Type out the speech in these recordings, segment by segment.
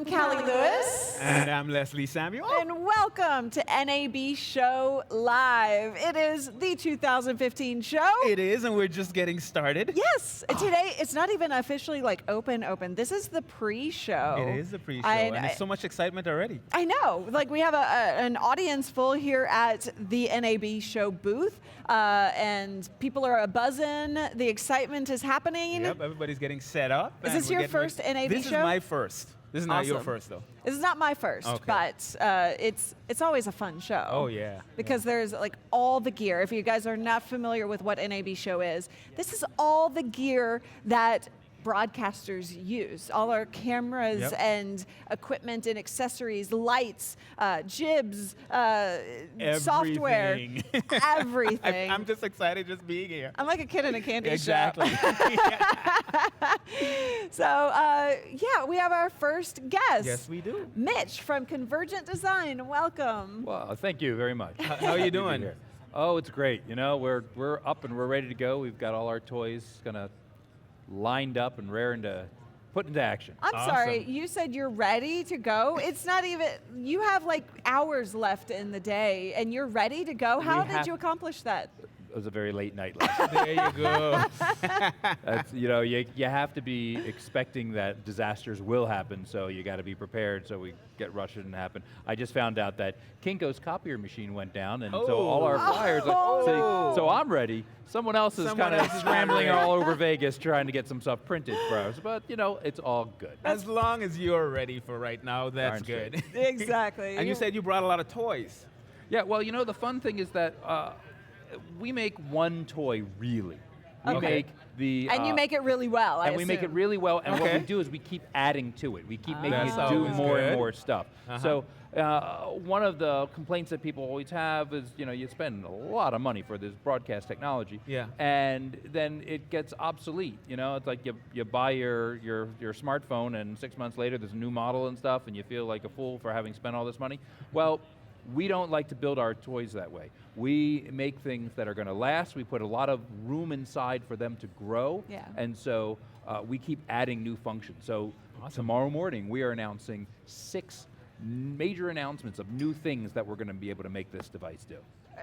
Callie Lewis. And I'm Leslie Samuel. And welcome to NAB Show Live. It is the 2015 show. It is, and we're just getting started. Yes. Today, it's not even officially like open. This is the pre-show. It is the pre-show, and there's so much excitement already. I know. Like, we have an audience full here at the NAB Show booth, and people are buzzing. The excitement is happening. Yep, everybody's getting set up. Is this your first NAB This show? This is my first. This is not your Awesome. first, though. This is not my first, Okay. but it's always a fun show. Oh, yeah. Because there's like all the gear. If you guys are not familiar with what NAB Show is, this is all the gear that broadcasters use. All our cameras Yep. and equipment and accessories, lights, jibs, software, Everything. everything. I'm just excited just being here. I'm like a kid in a candy Exactly. shop. So, yeah, we have our first guest. Yes, we do. Mitch from Convergent Design, welcome. Well, thank you very much. How are you doing? Here. Oh, it's great. You know, we're up and we're ready to go. We've got all our toys lined up and raring to put into action. I'm Awesome. sorry, you said you're ready to go. It's not even, you have like hours left in the day and you're ready to go. How did you accomplish that? It was a very late night last night. There you go. That's, you know, you have to be expecting that disasters will happen, so you got to be prepared so we get rushed and happen. I just found out that Kinko's copier machine went down, and so all our flyers, so I'm ready. Someone else is Someone kind of else is scrambling ready. all over Vegas trying to get some stuff printed for us, but you know, it's all good. As long as you're ready for right now, that's Aren't you? good. Exactly. And you said you brought a lot of toys. Yeah, well, you know, the fun thing is that we make one toy, really. We Okay. make the... And you make it really well, I And we make it assume. really well, and what Okay. we do is we keep adding to it. We keep making That's it do always more good. and more stuff. Uh-huh. So one of the complaints that people always have is, you know, you spend a lot of money for this broadcast technology, Yeah. and then it gets obsolete. You know, it's like you buy your smartphone, and 6 months later there's a new model and stuff, and you feel like a fool for having spent all this money. Well, we don't like to build our toys that way. We make things that are going to last. We put a lot of room inside for them to grow. Yeah. And so we keep adding new functions. So tomorrow morning we are announcing 6 major announcements of new things that we're going to be able to make this device do.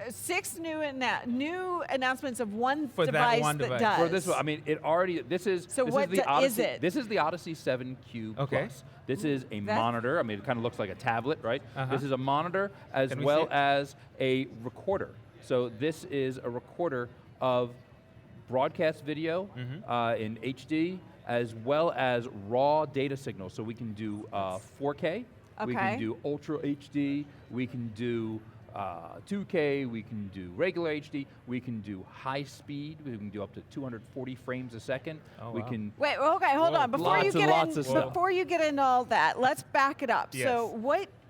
6 new announcements of one For that device one that device. does. For this one, I mean, it already, this is, So this what is the Odyssey, is it? This is the Odyssey 7Q Okay. Plus. This is a That- monitor. I mean, it kind of looks like a tablet, right? Uh-huh. This is a monitor as Can we well see it? as a recorder. So this is a recorder of broadcast video in HD, as well as raw data signals. So we can do 4K, we Okay. can do Ultra HD, we can do 2K, we can do regular HD, we can do high speed, we can do up to 240 frames a second. Oh, we wow. can Wait, okay, hold Whoa. on. Before you Lots and get lots of stuff. before you get into all that, let's back it up. Yes. So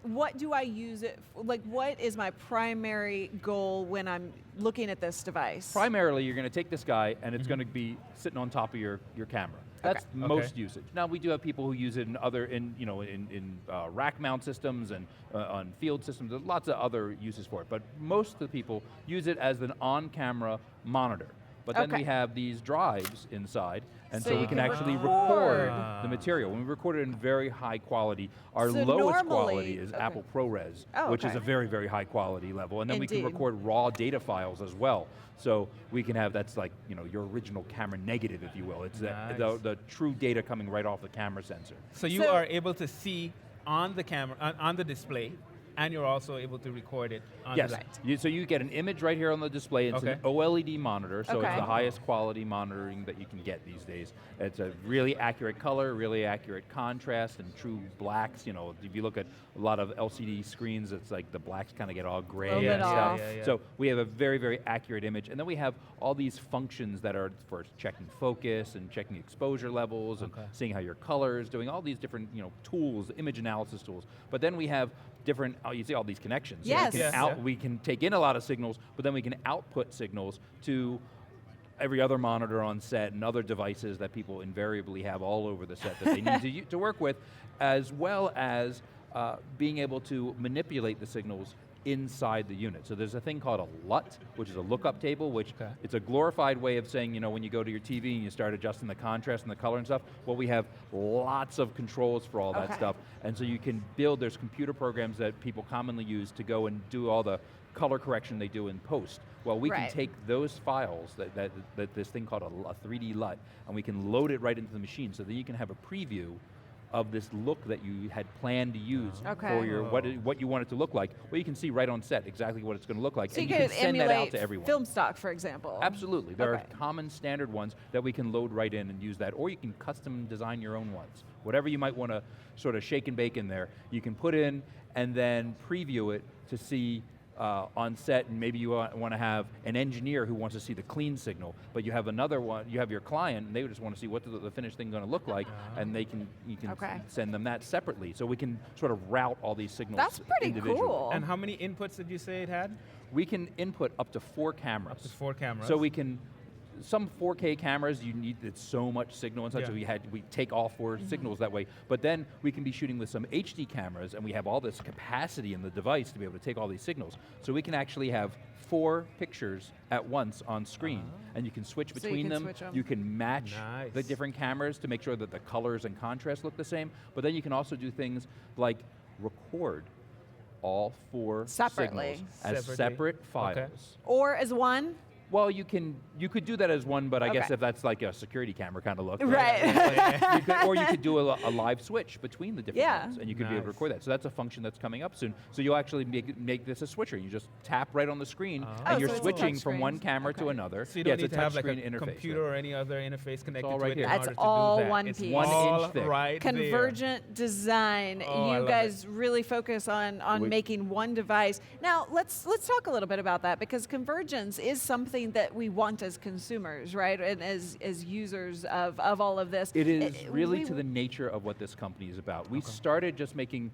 what do I use it for? Like, what is my primary goal when I'm looking at this device? primarily you're going to take this guy and it's going to be sitting on top of your camera. That's most Okay. usage. Now we do have people who use it in rack mount systems and on field systems. There's lots of other uses for it, but most of the people use it as an on-camera monitor. But then Okay. we have these drives inside, and So so, you we can can actually record. record the material. When we record it in very high quality, our So lowest normally- quality is okay. Apple ProRes, Oh, which is okay. a very, very high quality level. And then we can Indeed. record raw data files as well. So we can have, that's like, you know, your original camera negative, if you will. It's Nice. the true data coming right off the camera sensor. So you So- are able to see on the camera, on the display, and you're also able to record it on Yes, the so you get an image right here on the display. It's Okay. an OLED monitor, so Okay. it's the highest quality monitoring that you can get these days. It's a really accurate color, really accurate contrast, and true blacks. You know, if you look at a lot of LCD screens, it's like the blacks kind of get all gray Little and bit stuff. off. Yeah. So we have a very, very accurate image, and then we have all these functions that are for checking focus and checking exposure levels and Okay. seeing how your color is doing, all these different tools, image analysis tools. But then we have different, you see all these connections. So Yes. we can Yes. Yeah. we can take in a lot of signals, but then we can output signals to every other monitor on set and other devices that people invariably have all over the set that they need to work with, as well as being able to manipulate the signals inside the unit. So there's a thing called a LUT, which is a lookup table, which it's a glorified way of saying, when you go to your TV and you start adjusting the contrast and the color and stuff, well, we have lots of controls for all that stuff. And so you can build, there's computer programs that people commonly use to go and do all the color correction they do in post. Well, we can take those files, that this thing called a 3D LUT, and we can load it right into the machine so that you can have a preview of this look that you had planned to use for your what you want it to look like. Well, you can see right on set exactly what it's going to look like, so and you can send that out to everyone. Film stock, for example. Absolutely, there are common standard ones that we can load right in and use that, or you can custom design your own ones. Whatever you might want to sort of shake and bake in there, you can put in and then preview it to see on set, and maybe you want to have an engineer who wants to see the clean signal, but you have another one, you have your client, and they just want to see what the finished thing going to look like, and you can send them that separately. So we can sort of route all these signals. That's pretty cool. And how many inputs did you say it had? We can input up to 4 cameras. Up to 4 cameras. So we can, some 4K cameras, it's so much signal and such, so we take all 4 signals that way. But then we can be shooting with some HD cameras, and we have all this capacity in the device to be able to take all these signals. So we can actually have 4 pictures at once on screen, and you can switch between them. You can match the different cameras to make sure that the colors and contrast look the same. But then you can also do things like record all 4 signals as separate files. Or as one? Well, you could do that as one, but I guess if that's like a security camera kind of look. Right. Or you could do a live switch between the different ones, and you could be able to record that. So that's a function that's coming up soon. So you'll actually make this a switcher. You just tap right on the screen, and you're switching from one camera to another. So you don't need to have like a interface, computer or any other interface connected to right it here. in That's order all to do that. one It's piece. 1 all inch thick. right Convergent Design. You guys really focus on making one device. Now let's talk a little bit about that, because convergence is something that we want as consumers, right? And as users of all of this. It is really to the nature of what this company is about. We started just making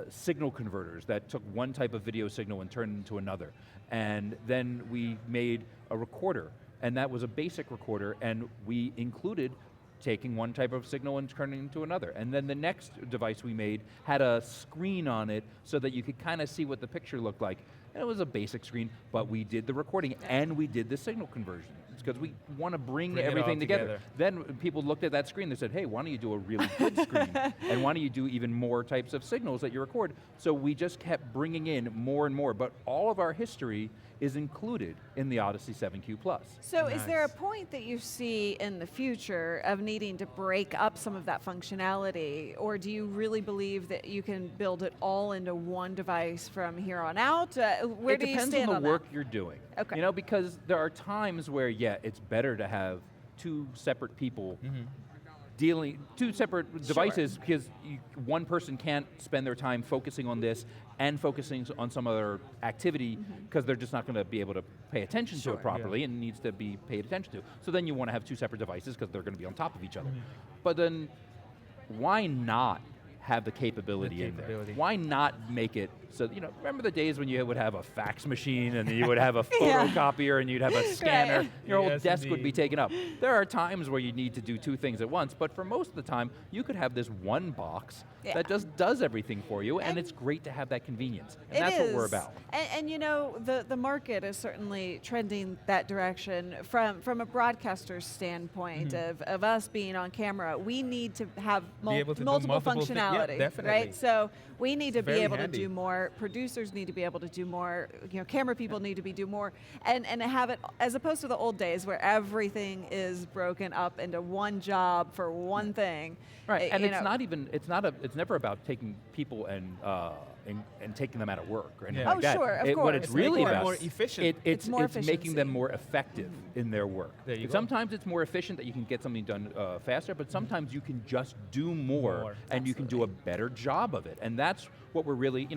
signal converters that took one type of video signal and turned it into another. And then we made a recorder, and that was a basic recorder, and we included taking one type of signal and turning it into another. And then the next device we made had a screen on it so that you could kind of see what the picture looked like. And it was a basic screen, but we did the recording and we did the signal conversion. It's because we want to bring everything together. Then people looked at that screen, they said, hey, why don't you do a really good screen? And why don't you do even more types of signals that you record? So we just kept bringing in more and more, but all of our history is included in the Odyssey 7Q Plus. So is there a point that you see in the future of needing to break up some of that functionality, or do you really believe that you can build it all into one device from here on out? Where do you stand on that? It depends on the work you're doing. Okay. Because there are times where, it's better to have 2 separate people dealing, 2 separate devices, because one person can't spend their time focusing on this and focusing on some other activity, because they're just not going to be able to pay attention to it properly, and needs to be paid attention to. So then you want to have 2 separate devices, because they're going to be on top of each other. But then, why not have the capability in there? Why not make it so, remember the days when you would have a fax machine, and you would have a photocopier, and you'd have a scanner, your whole desk would be taken up. There are times where you need to do 2 things at once, but for most of the time, you could have this one box that just does everything for you, and it's great to have that convenience. And that's what we're about. And the market is certainly trending that direction. From a broadcaster's standpoint of us being on camera, we need to have multiple functionality, right? So we need to be able to do more. Producers need to be able to do more. Camera people need to do more, and have it, as opposed to the old days where everything is broken up into one job for one thing. Right, and it's never about taking people and taking them out of work or anything like that. Sure, of course. What it's really about, more efficient. It's making them more effective in their work. Sometimes it's more efficient that you can get something done faster, but sometimes you can just do more and you can do a better job of it. And that's what we're really,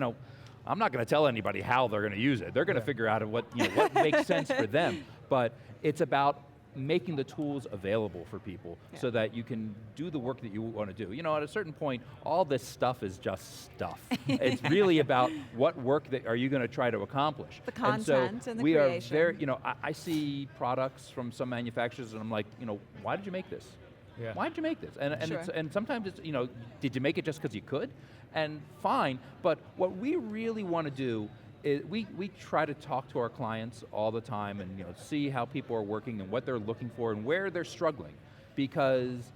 I'm not going to tell anybody how they're going to use it. They're going to figure out what makes sense for them. But it's about making the tools available for people so that you can do the work that you want to do. At a certain point, all this stuff is just stuff. It's really about what work that are you going to try to accomplish. The content and the we creation. are very, I see products from some manufacturers and I'm like, why did you make this? Yeah. Why did you make this? Sure. And sometimes it's, did you make it just because you could? And fine, but what we really want to do is we try to talk to our clients all the time and see how people are working and what they're looking for and where they're struggling. Because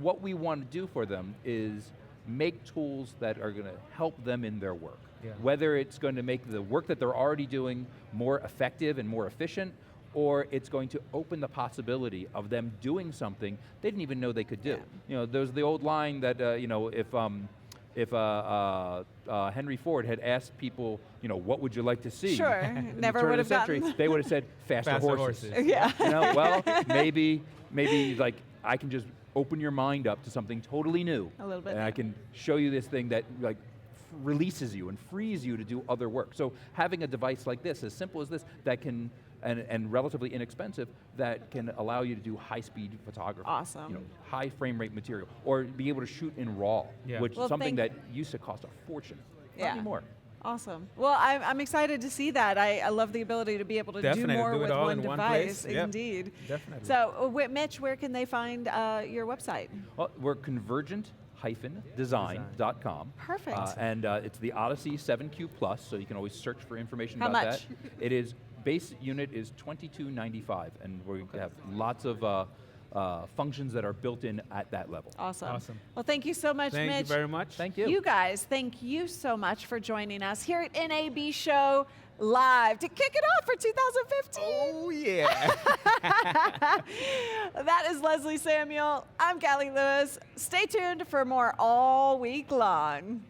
what we want to do for them is make tools that are going to help them in their work. Yeah. Whether it's going to make the work that they're already doing more effective and more efficient, or it's going to open the possibility of them doing something they didn't even know they could do. Yeah. There's the old line that if Henry Ford had asked people, what would you like to see? Sure, in never the turn would of the have century, gotten. they would have said faster horses. Yeah. Well, maybe like I can just open your mind up to something totally new. A little bit. And I can show you this thing that like releases you and frees you to do other work. So having a device like this, as simple as this, that can, and relatively inexpensive, that can allow you to do high-speed photography. Awesome. High frame rate material, or be able to shoot in RAW, which is something that used to cost a fortune. Not anymore. Awesome. Well, I'm excited to see that. I love the ability to be able to do more with one device. Yep. Indeed. Definitely. So, Mitch, where can they find your website? Well, we're convergent-design.com. Perfect. And it's the Odyssey 7Q Plus, so you can always search for information How about much? that. It is, base unit is $22.95, and we have lots of functions that are built in at that level. Awesome. Well, thank you so much, Mitch. Thank you very much. Thank you. You guys, thank you so much for joining us here at NAB Show Live to kick it off for 2015. Oh, yeah. That is Leslie Samuel. I'm Callie Lewis. Stay tuned for more all week long.